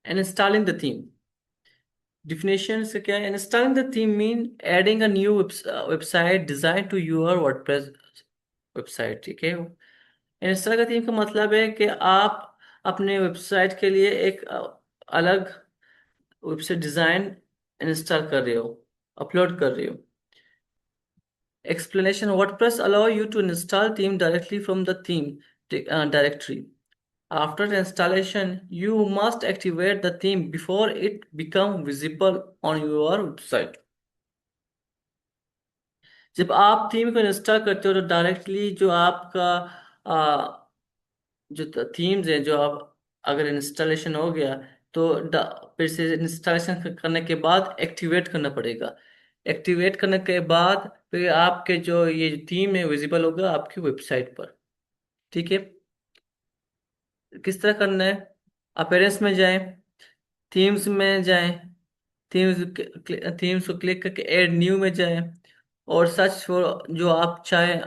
And installing the theme. Definition से क्या है? Installing the theme mean adding a new website designed to your WordPress website, ठीक है। Insta का theme का मतलब है कि आप अपने वेबसाइट के लिए एक अलग वेबसाइट डिजाइन इंस्टॉल कर रहे हो, अपलोड कर रहे हो। Explanation: WordPress allow you to install theme directly from the theme directory. After installation, you must activate the theme before it become visible on your website. जब आप थीम को install करते हो तो डायरेक्टली जो आपका आ, जो थीम्स है, जो आप अगर इंस्टॉलेशन हो गया तो फिर से इंस्टॉलेशन करने के बाद एक्टिवेट करना पड़ेगा। एक्टिवेट करने के बाद फिर आपके जो ये थीम है विजिबल होगा आपकी वेबसाइट पर, ठीक है। किस तरह करना है? अपीयरेंस में जाएं, थीम्स में जाएं, थीम्स थीम्स को क्लिक करके ऐड न्यू में जाएं और सर्च फॉर जो आप चाहे,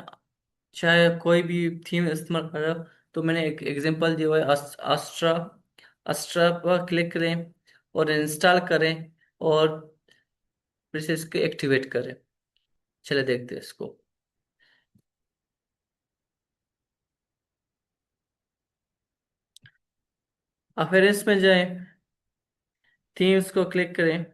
चाहे कोई भी थीम इस्तेमाल कर रहे हो। तो मैंने एक एग्जांपल दिया हुआ है, अस्ट्रा। अस्ट्रा पर क्लिक करें और इंस्टॉल करें और फिर से इसको एक्टिवेट करें। चले देखते हैं इसको। अफेरेंस में जाएं, थीम्स को क्लिक करें,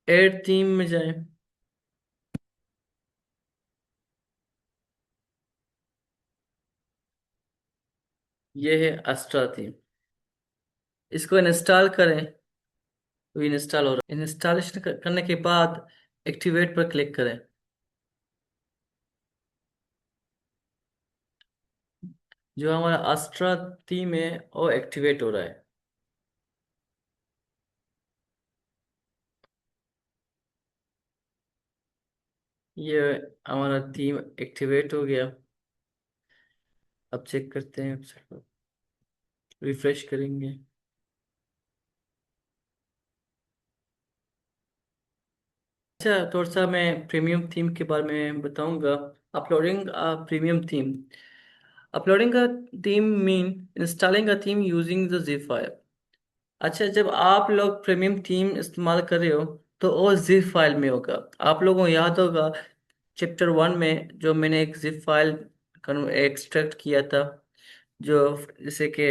ऐड थीम में जाएं। ये है अस्ट्रा थीम, इसको इंस्टॉल करें। तो इंस्टॉल हो रहा है। इंस्टॉलेशन करने के बाद एक्टिवेट पर क्लिक करें। जो हमारा अस्ट्रा थीम है वो एक्टिवेट हो रहा है। ये हमारा थीम एक्टिवेट हो गया। अब चेक करते हैं, रिफ्रेश करेंगे। अच्छा, थोड़ा सा मैं प्रीमियम थीम के बारे में बताऊंगा। Uploading premium theme. अपलोडिंग का theme mean installing a theme using the zip file. अच्छा, जब आप लोग प्रीमियम थीम इस्तेमाल कर रहे हो तो वो जिप फाइल में होगा। आप लोगों को याद होगा चैप्टर 1 में जो मैंने एक जिप फाइल एक्सट्रैक्ट किया था, जो जैसे कि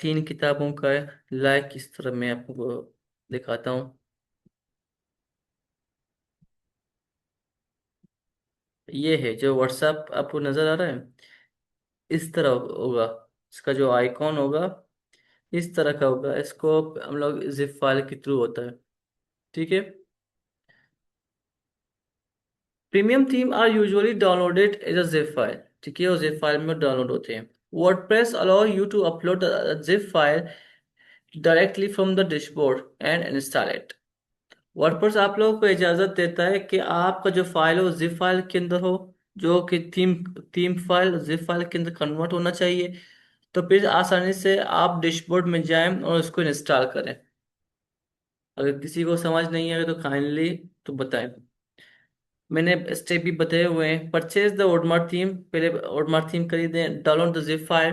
3 किताबों का लाइक किस तरह मैं आपको दिखाता हूँ। ये है जो व्हाट्सएप आपको नजर आ रहा है, इस तरह होगा। इसका जो आइकॉन होगा इस तरह का होगा। इसको हम लोग जिप फाइल के थ्रू होता है, ठीक है। Premium theme are usually downloaded as a zip file, ठीक है, और जिप फाइल में डाउनलोड होते हैं। WordPress allow you to upload zip file directly from the dashboard and install it. WordPress आप लोगों को इजाजत देता है कि आपका जो फाइल हो जिप फाइल के अंदर हो, जो कि theme theme file zip file के अंदर कन्वर्ट होना चाहिए। तो फिर आसानी से आप डैशबोर्ड में जाएं और उसको इंस्टॉल करें। अगर किसी को समझ नहीं आए तो काइंडली तो बताएं। मैंने स्टेप भी बताए हुए हैं। परचेज द ओडमार थीम, पहले ओडमार थीम खरीदें, download the zip file,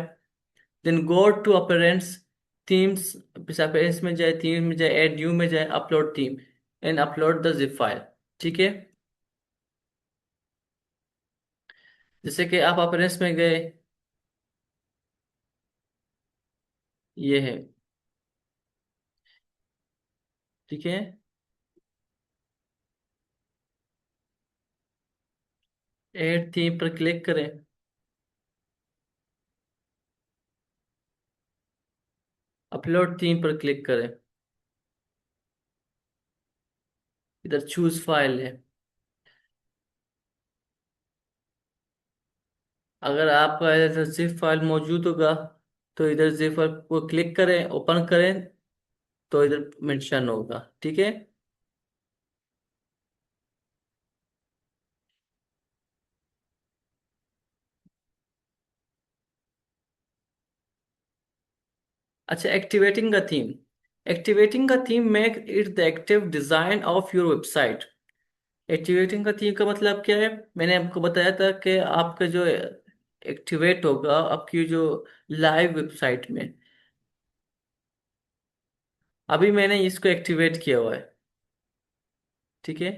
then go to appearance, themes, appearance में जाए, थीम में जाए, ऐड न्यू में जाए, upload theme and upload the zip file, ठीक है। जैसे कि आप अपीयरेंस में गए, ये है, ठीक है। ऐड थीम पर क्लिक करें, अपलोड थीम पर क्लिक करें, इधर चूज फाइल है। अगर आपका इधर जिप फाइल मौजूद होगा तो इधर जिप फाइल को क्लिक करें, ओपन करें, तो इधर मेंशन होगा, ठीक है। अच्छा, एक्टिवेटिंग का थीम। एक्टिवेटिंग का theme make it the active design of your website. Activating का थीम का मतलब क्या है? मैंने आपको बताया था कि आपका जो एक्टिवेट होगा आपकी जो लाइव वेबसाइट में। अभी मैंने इसको एक्टिवेट किया हुआ है, ठीक है।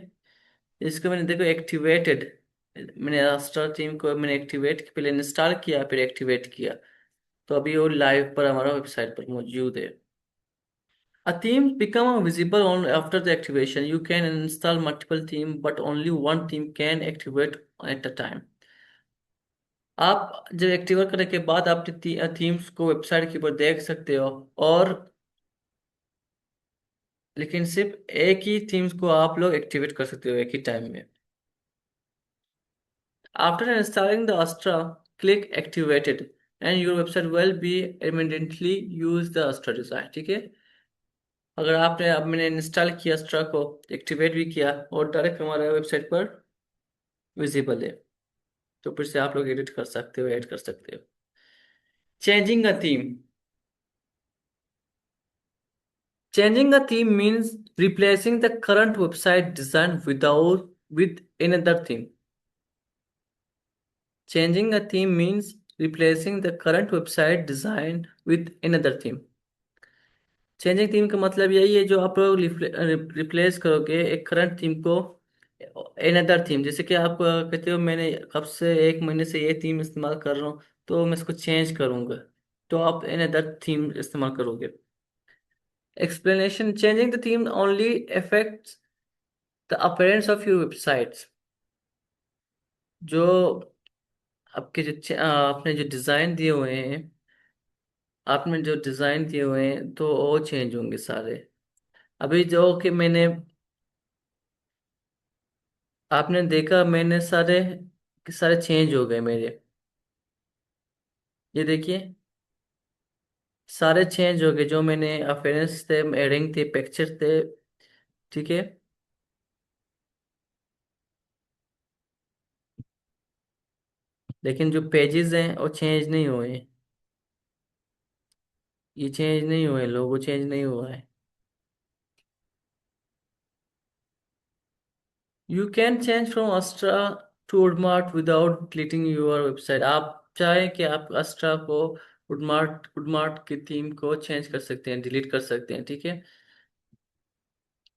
इसको मैंने देखो एक्टिवेटेड, मैंने रास्टर थीम को मैंने एक्टिवेट पहले इंस्टॉल किया फिर एक्टिवेट किया, तो अभी वो लाइव पर हमारा वेबसाइट पर मौजूद है। A theme become visible on after the activation. You can install multiple theme, but only one theme can activate at a time. आप जब एक्टिवेट करने के बाद आप थीम्स को वेबसाइट के ऊपर देख सकते हो, और लेकिन सिर्फ एक ही थीम्स को आप लोग एक्टिवेट कर सकते हो एक ही टाइम में। After installing the Astra, click activated and your website will be immediately use the Astra design, ठीक है। अगर आपने अब मैंने इंस्टॉल किया Astra को, एक्टिवेट भी किया और डायरेक्ट हमारे वेबसाइट पर विजिबल है, तो फिर से आप लोग एडिट कर सकते हो, ऐड कर सकते हो। Changing a theme. Changing a theme means replacing the current website design without with another theme. Changing a theme means replacing the current website design with another theme. Changing theme का मतलब यही है, जो आप लोग रिप्लेस करोगे एक current theme को अनदर थीम। जैसे कि आप कहते हो मैंने कब से एक महीने से ये थीम इस्तेमाल कर रहा हूँ, तो मैं इसको चेंज करूंगा, तो आप अनदर थीम इस्तेमाल करोगे। Explanation: changing the theme only affects the appearance of your websites. जो आपके आपने जो डिज़ाइन दिए हुए हैं, आपने जो डिज़ाइन दिए हुए हैं तो वो चेंज होंगे सारे। अभी जो कि मैंने, आपने देखा मैंने सारे के सारे चेंज हो गए मेरे। ये देखिए, सारे चेंज हो गए, जो मैंने अपेयरेंस थे, एडिंग थे, पिक्चर थे, ठीक है। लेकिन जो पेजेस हैं वो चेंज नहीं हुए। ये चेंज नहीं हुए, लोगो चेंज नहीं हुआ है। You can change from Astra to Woodmart without deleting your website. आप चाहे कि आप अस्ट्रा को वुडमार्ट की थीम को चेंज कर सकते हैं, डिलीट कर सकते हैं, ठीक है।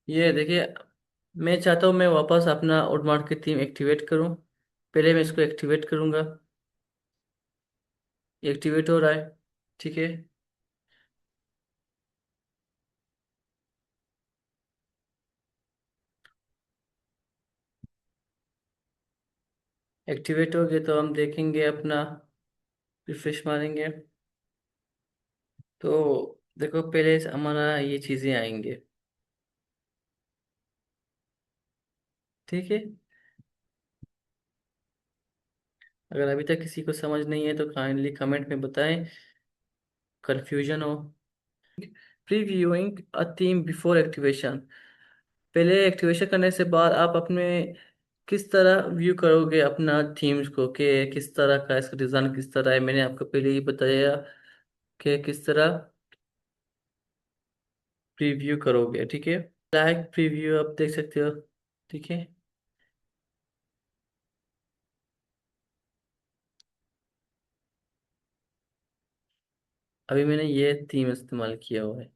ये देखिए, मैं चाहता हूँ मैं वापस अपना वुडमार्ट की थीम एक्टिवेट करूँ। पहले मैं इसको एक्टिवेट करूँगा। एक्टिवेट हो रहा है, ठीक है। एक्टिवेट हो गया तो हम देखेंगे अपना, रिफ्रेश मारेंगे तो देखो पहले हमारा ये चीज़ें आएंगे, ठीक है। अगर अभी तक किसी को समझ नहीं है तो काइंडली कमेंट में बताएं, कंफ्यूजन हो। Previewing a theme before activation. पहले एक्टिवेशन करने से बाद आप अपने किस तरह व्यू करोगे अपना थीम्स को, कि किस तरह का इसका डिज़ाइन किस तरह है। मैंने आपको पहले ही बताया कि किस तरह प्रीव्यू करोगे, ठीक है। लाइक प्रीव्यू आप देख सकते हो, ठीक है। अभी मैंने ये थीम इस्तेमाल किया हुआ है।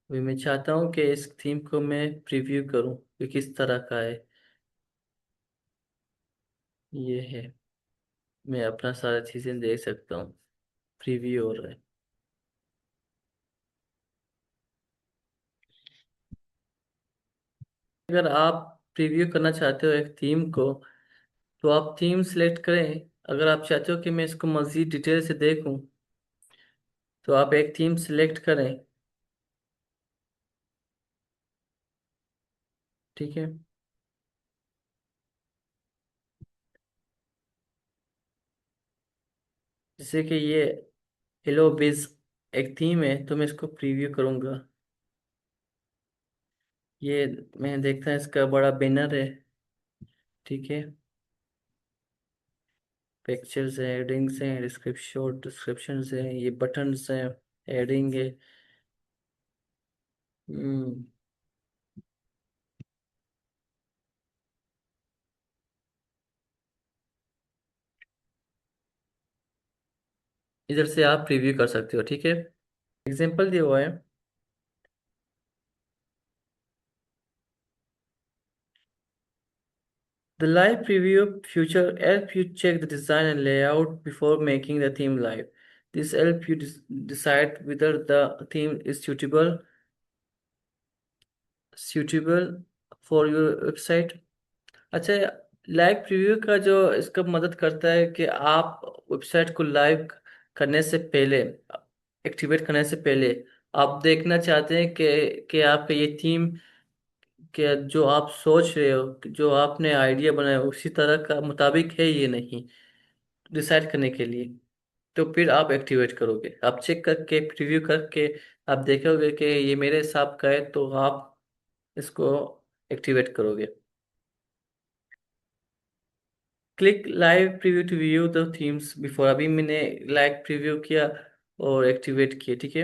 अभी मैं चाहता हूँ कि इस थीम को मैं प्रीव्यू करूँ कि किस तरह का है। ये है, मैं अपना सारा चीज़ें देख सकता हूँ, प्रीव्यू हो रहा है। अगर आप प्रीव्यू करना चाहते हो एक थीम को, तो आप थीम सेलेक्ट करें। अगर आप चाहते हो कि मैं इसको मज़ीद डिटेल से देखूं, तो आप एक थीम सेलेक्ट करें, ठीक है। जैसे कि ये हेलो बिज एक थीम है, तो मैं इसको प्रीव्यू करूंगा। ये मैं देखता है इसका बड़ा बैनर है, ठीक है। पिक्चर्स है, हेडिंग्स हैं, डिस्क्रिप्शन है, ये बटन्स हैं, हेडिंग है। हम्म। इधर से आप प्रीव्यू कर सकते हो, ठीक है। एग्जांपल दिया हुआ है। The live preview feature help you check the design and layout before making the theme live. This help you decide whether the theme is suitable for your website. अच्छा, लाइव प्रीव्यू का जो इसका मदद करता है कि आप वेबसाइट को लाइव करने से पहले, एक्टिवेट करने से पहले, आप देखना चाहते हैं कि आपका ये थीम के जो आप सोच रहे हो, जो आपने आइडिया बनाया उसी तरह का मुताबिक है ये नहीं, डिसाइड करने के लिए। तो फिर आप एक्टिवेट करोगे, आप चेक करके प्रीव्यू करके आप देखोगे कि ये मेरे हिसाब का है, तो आप इसको एक्टिवेट करोगे। Click live preview to view the themes before, अभी मैंने लाइव प्रीव्यू किया और एक्टिवेट किया, ठीक है।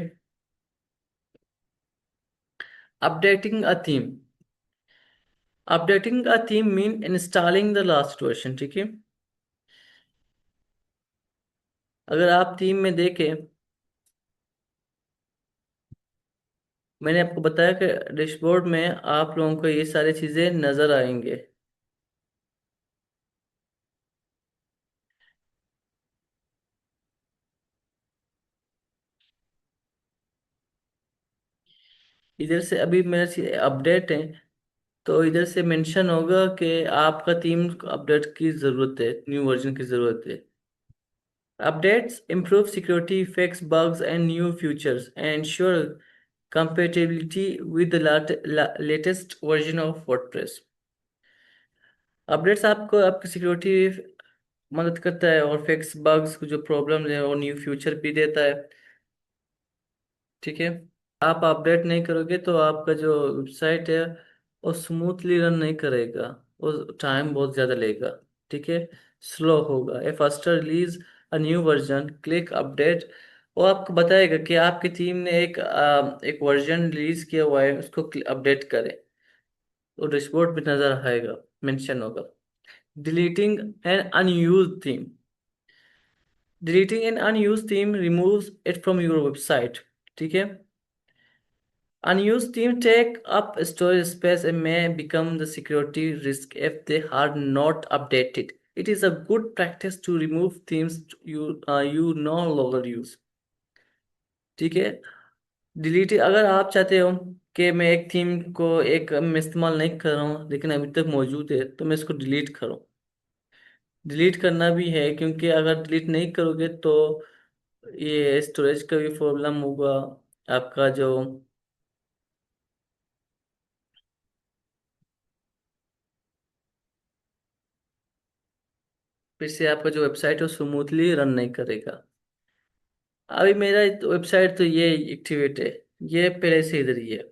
Updating a theme, updating a theme mean installing the last version, ठीक है। अगर आप थीम में देखें, मैंने आपको बताया कि डैशबोर्ड में आप लोगों को ये सारी चीज़ें नज़र आएंगे। इधर से अभी मेरा अपडेट है, तो इधर से मेंशन होगा कि आपका थीम अपडेट की ज़रूरत है, न्यू वर्जन की ज़रूरत है। Updates improve security, fix bugs and new features, and ensure compatibility with the latest version of WordPress. Updates आपको आपकी सिक्योरिटी मदद करता है और फिक्स बग्स जो प्रॉब्लम है और न्यू फ्यूचर भी देता है, ठीक है। आप अपडेट नहीं करोगे तो आपका जो वेबसाइट है वो स्मूथली रन नहीं करेगा, वो टाइम बहुत ज़्यादा लेगा, ठीक है। स्लो होगा। A faster release a new version, click update. वो आपको बताएगा कि आपकी टीम ने एक वर्जन रिलीज किया हुआ है, उसको अपडेट करें। तो डैशबोर्ड पे नज़र आएगा, मेंशन होगा। Deleting an unused theme, deleting an unused theme removes it from your website, ठीक है। Unused themes take up storage space and may become the security risk if they are not updated. It is a good practice to remove themes you no longer use. ठीक है। Delete, अगर आप चाहते हो कि मैं एक थीम को एक मैं इस्तेमाल नहीं कर रहा हूँ लेकिन अभी तक मौजूद है, तो मैं इसको डिलीट करूँ। डिलीट करना भी है क्योंकि अगर डिलीट नहीं करोगे तो ये स्टोरेज का भी प्रॉब्लम होगा, आपका जो फिर से आपका जो वेबसाइट है वो स्मूथली रन नहीं करेगा। अभी मेरा वेबसाइट तो ये एक्टिवेट है, ये पहले से इधर ही है,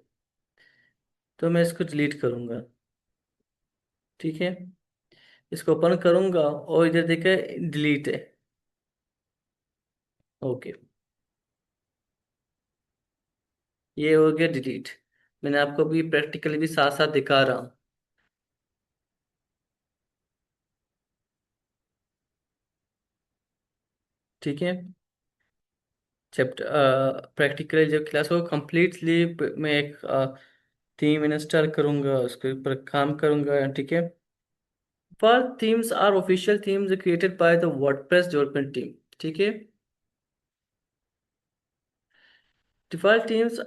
तो मैं इसको डिलीट करूंगा, ठीक है। इसको ओपन करूंगा और इधर देखा डिलीट है। ओके, ये हो गया डिलीट। मैंने आपको भी प्रैक्टिकली भी साथ साथ दिखा रहा हूँ, ठीक है। चैप्टर प्रैक्टिकली जब क्लास हो कंप्लीटली, मैं एक थीम इंस्टॉल करूंगा, उसके ऊपर काम करूंगा, ठीक है। For themes are official themes created by the WordPress development team, ठीक है। Default themes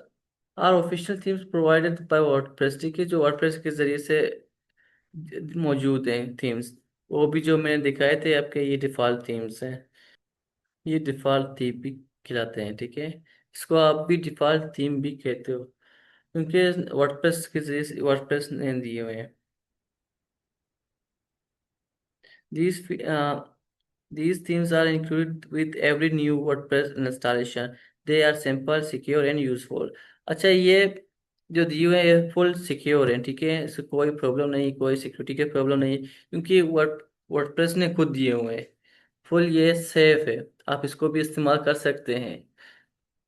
are official themes provided by WordPress, ठीक है, जो वर्डप्रेस के जरिए से मौजूद हैं थीम्स। वो भी जो मैंने दिखाए थे आपके, ये डिफॉल्ट थीम्स हैं। ये डिफॉल्ट थीम भी खिलाते हैं, ठीक है। इसको आप भी डिफॉल्ट थीम भी कहते हो क्योंकि वर्डप्रेस के जरिए से वर्डप्रेस ने दिए हुए हैं। These these themes are included with every new WordPress installation. They are simple, secure and useful. अच्छा, ये जो दिए हुए हैं ये फुल सिक्योर है, ठीक है। इससे कोई प्रॉब्लम नहीं, कोई सिक्योरिटी की प्रॉब्लम नहीं, क्योंकि वर्डप्रेस ने खुद दिए हुए हैं। फुल ये सेफ है, आप इसको भी इस्तेमाल कर सकते हैं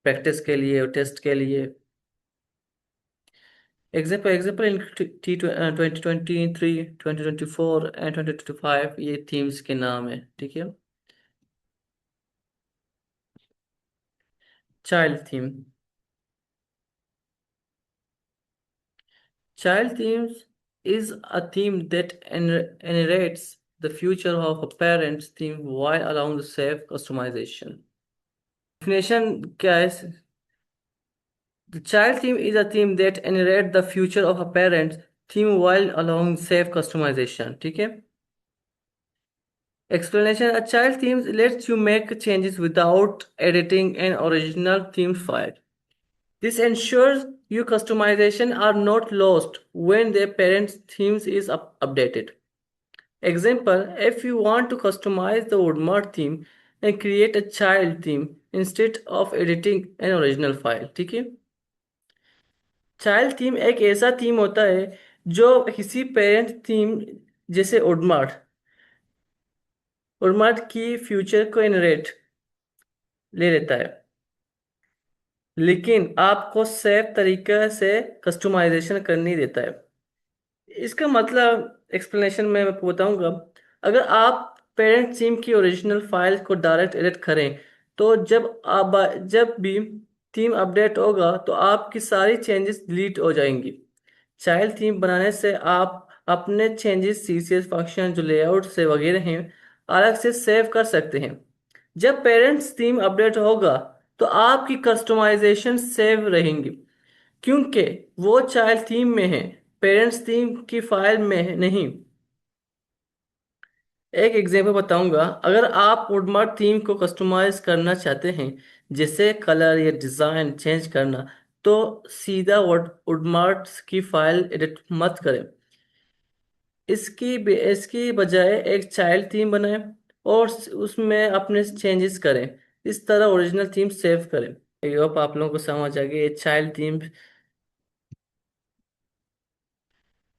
प्रैक्टिस के लिए और टेस्ट के लिए। एग्जाम्पल इन 2023, 2024 एंड 2025 ये थीम्स के नाम है, ठीक है। Child theme. Child themes is a theme that narrates the future of a parent's theme while allowing the safe customization. Definition क्या है? The child theme is a theme that narrates the future of a parent's theme while allowing safe customization. ठीक है? Explanation: a child theme lets you make changes without editing an original theme file. This ensures your customization are not lost when the parent's themes is updated. Example, if you want to customize the Woodmart theme and create a child theme instead of editing an original file, ठीक है। Child theme एक ऐसा theme होता है जो किसी parent theme जैसे उडमार्ट की फ्यूचर को इनहेरिट ले लेता है, लेकिन आपको सेफ तरीके से कस्टमाइजेशन करनी देता है। इसका मतलब एक्सप्लेनेशन में मैं बताऊंगा। अगर आप पेरेंट थीम की ओरिजिनल फाइल को डायरेक्ट एडिट करें तो जब भी थीम अपडेट होगा तो आपकी सारी चेंजेस डिलीट हो जाएंगी। चाइल्ड थीम बनाने से आप अपने चेंजेस सीसीएस फंक्शन जो लेआउट से वगैरह हैं अलग से सेव कर सकते हैं। जब पेरेंट्स थीम अपडेट होगा तो आपकी कस्टमाइजेशन सेव रहेंगी क्योंकि वो चाइल्ड थीम में है, पेरेंट्स थीम की फाइल में नहीं। एक एग्जांपल बताऊंगा। अगर आप वुडमार्क थीम को कस्टमाइज करना चाहते हैं, जैसे कलर या डिज़ाइन चेंज करना, तो सीधा वुडमार्क की फाइल एडिट मत करें। इसकी बजाय एक चाइल्ड थीम बनाएं और उसमें अपने चेंजेस करें। इस तरह ओरिजिनल थीम सेव करें। आई होप आप लोगों को समझ आ गई। ये चाइल्ड थीम,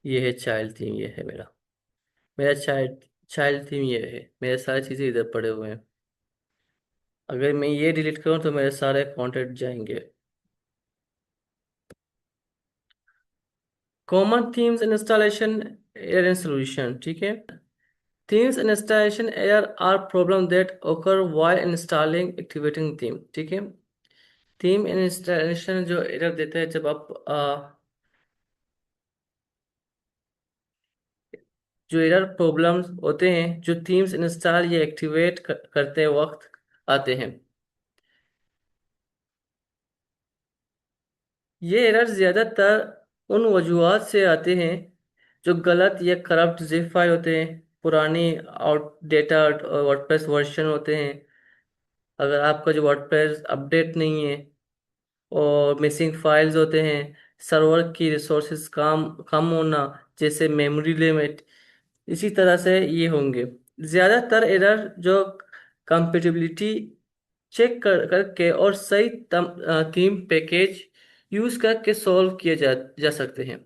ये है चाइल्ड थीम, ये है मेरा चाइल्ड चाइल्ड थीम ये है। मेरे सारी चीज़ें इधर पड़े हुए हैं। अगर मैं ये डिलीट करूँ तो मेरे सारे कॉन्टेक्ट जाएंगे। Common themes installation error solution, ठीक है। Themes installation error are problem that occur while installing activating theme, ठीक है। थीम इंस्टॉलेशन जो एरर देता है जब आप जो एरर प्रॉब्लम्स होते हैं जो थीम्स इंस्टॉल या एक्टिवेट करते वक्त आते हैं। ये एरर ज्यादातर उन वजूहात से आते हैं जो गलत या करप्ट जिप फाइल होते हैं, पुरानी आउटडेटेड वर्डप्रेस वर्जन होते हैं, अगर आपका जो वर्डप्रेस अपडेट नहीं है, और मिसिंग फाइल्स होते हैं, सर्वर की रिसोर्सेज कम होना जैसे मेमोरी लिमिट। इसी तरह से ये होंगे ज्यादातर एरर जो कंपेटिबिलिटी चेक करके और सही थीम पैकेज यूज करके सॉल्व किए जा सकते हैं।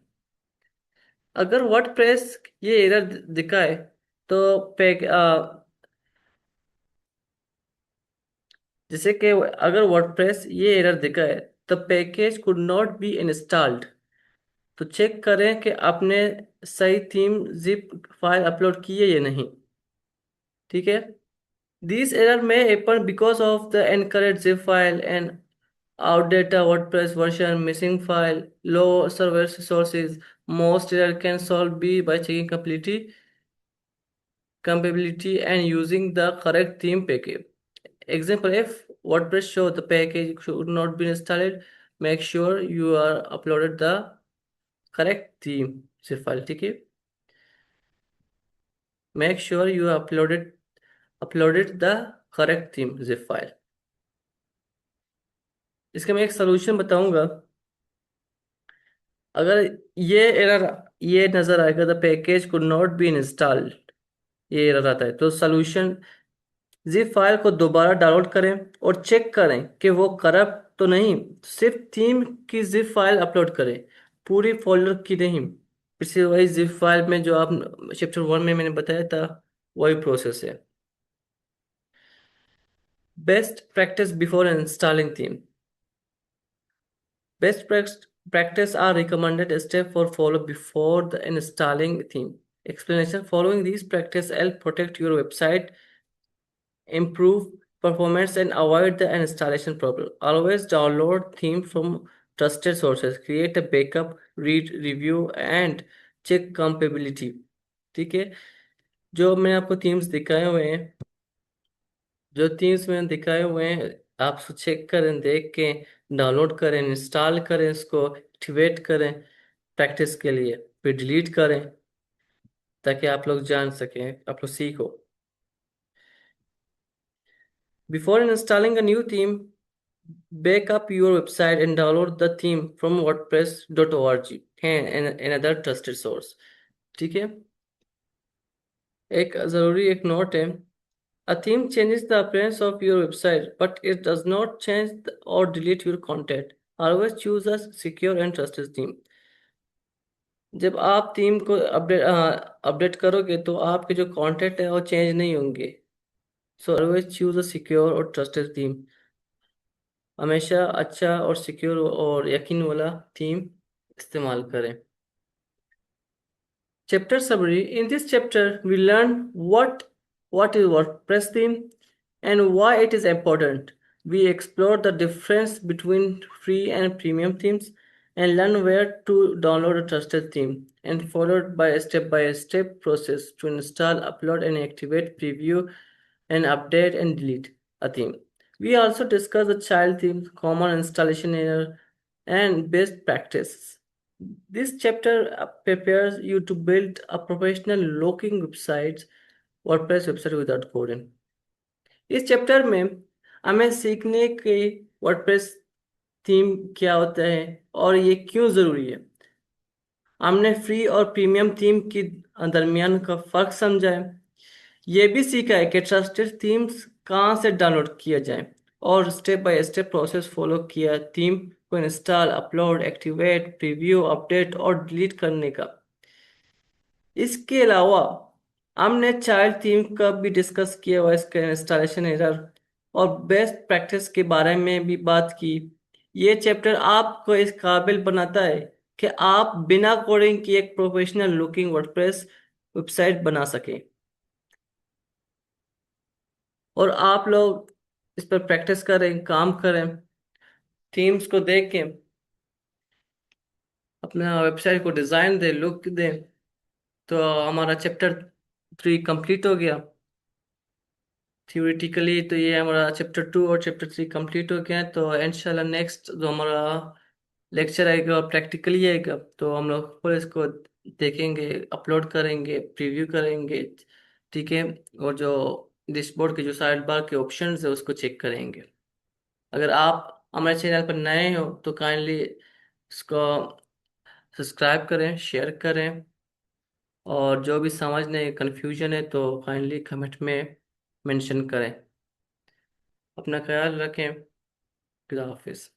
अगर वर्डप्रेस ये एरर दिखाए तो पैक जैसे कि अगर वर्डप्रेस ये एरर दिखाए तो package could not be installed, तो चेक करें कि आपने सही थीम जिप फाइल अपलोड की है या नहीं, ठीक है। This error may happen because of the incorrect zip file and outdated WordPress version, missing file, low server resources. Most error can solve be by checking compatibility and using the correct theme package. Example, if WordPress show the package should not be installed, make sure you are uploaded the correct theme zip file, ठीक है। Make sure you uploaded the correct theme zip file। इसका मैं एक solution बताऊंगा। अगर ये error ये नजर आएगा the package could not be installed, ये एरर आता है तो सॉल्यूशन जिप फाइल को दोबारा डाउनलोड करें और चेक करें कि वो करप्ट तो नहीं, सिर्फ थीम की जिप फाइल अपलोड करें, पूरी फोल्डर की नहीं। पिछली वही जिप फाइल में जो आप चैप्टर 1 में मैंने बताया था, वही प्रोसेस है। Best practice before installing theme. Best practice are recommended step for follow before the installing theme. Explanation: following these practice help protect your website, improve performance, and avoid the installation problem. Always download theme from trusted sources. Create a backup, read review, and check compatibility. ठीक है, जो मैं आपको themes दिखाए हुए हैं, जो themes मैंने दिखाए हुए हैं, आप चेक करें, देख के डाउनलोड करें, इंस्टॉल करें, इसको एक्टिवेट करें प्रैक्टिस के लिए, फिर डिलीट करें ताकि आप लोग जान सकें, आप लोग सीखो. Before installing a new theme, back up your website and download the theme from wordpress.org and another trusted source. ठीक है, एक ज़रूरी एक नोट है. A theme changes the appearance of your website, but it does not change or delete your content. Always choose a secure and trusted theme. जब आप theme को update करोगे तो आपके जो कंटेंट है वो चेंज नहीं होंगे. So always choose a secure और ट्रस्टेड थीम. हमेशा अच्छा और सिक्योर और यकीन वाला थीम इस्तेमाल करें. Chapter summary. In this chapter, we learn what is WordPress theme and why it is important. We explore the difference between free and premium themes and learn where to download a trusted theme, and followed by a step-by-step process to install, upload, and activate, preview, and update and delete a theme. We also discuss the child theme, common installation error, and best practices. This chapter prepares you to build a professional looking website, WordPress website without coding. इस chapter में हमें सीखने के WordPress theme क्या होता है और ये क्यों ज़रूरी है. हमने फ्री और प्रीमियम थीम की दरमियान का फ़र्क समझा है. ये भी सीखा है कि ट्रस्टेड थीम्स कहाँ से डाउनलोड किया जाए और step by step process follow किया थीम को install, upload, activate, preview, update और डिलीट करने का. इसके अलावा हमने चाइल्ड थीम का भी डिस्कस किया हुआ, इसका इंस्टॉलेशन एरर और बेस्ट प्रैक्टिस के बारे में भी बात की. ये चैप्टर आपको इस काबिल बनाता है कि आप बिना कोडिंग की एक प्रोफेशनल लुकिंग वर्डप्रेस वेबसाइट बना सकें. और आप लोग इस पर प्रैक्टिस करें, काम करें, थीम्स को देख के अपना वेबसाइट को डिज़ाइन दें, लुक दें. तो हमारा चैप्टर 3 कंप्लीट हो गया. थ्योरेटिकली तो ये हमारा चैप्टर 2 और चैप्टर 3 कंप्लीट हो गया है. तो इंशाल्लाह नेक्स्ट जो हमारा लेक्चर आएगा प्रैक्टिकली आएगा, तो हम लोग फिर इसको देखेंगे, अपलोड करेंगे, प्रीव्यू करेंगे. ठीक है, और जो डैशबोर्ड के जो साइड बार के ऑप्शंस है उसको चेक करेंगे. अगर आप हमारे चैनल पर नए हो तो काइंडली इसको सब्सक्राइब करें, शेयर करें, और जो भी समझ नहीं, कन्फ्यूजन है तो काइंडली कमेंट में मेंशन करें. अपना ख्याल रखें. खुदा हाफिज.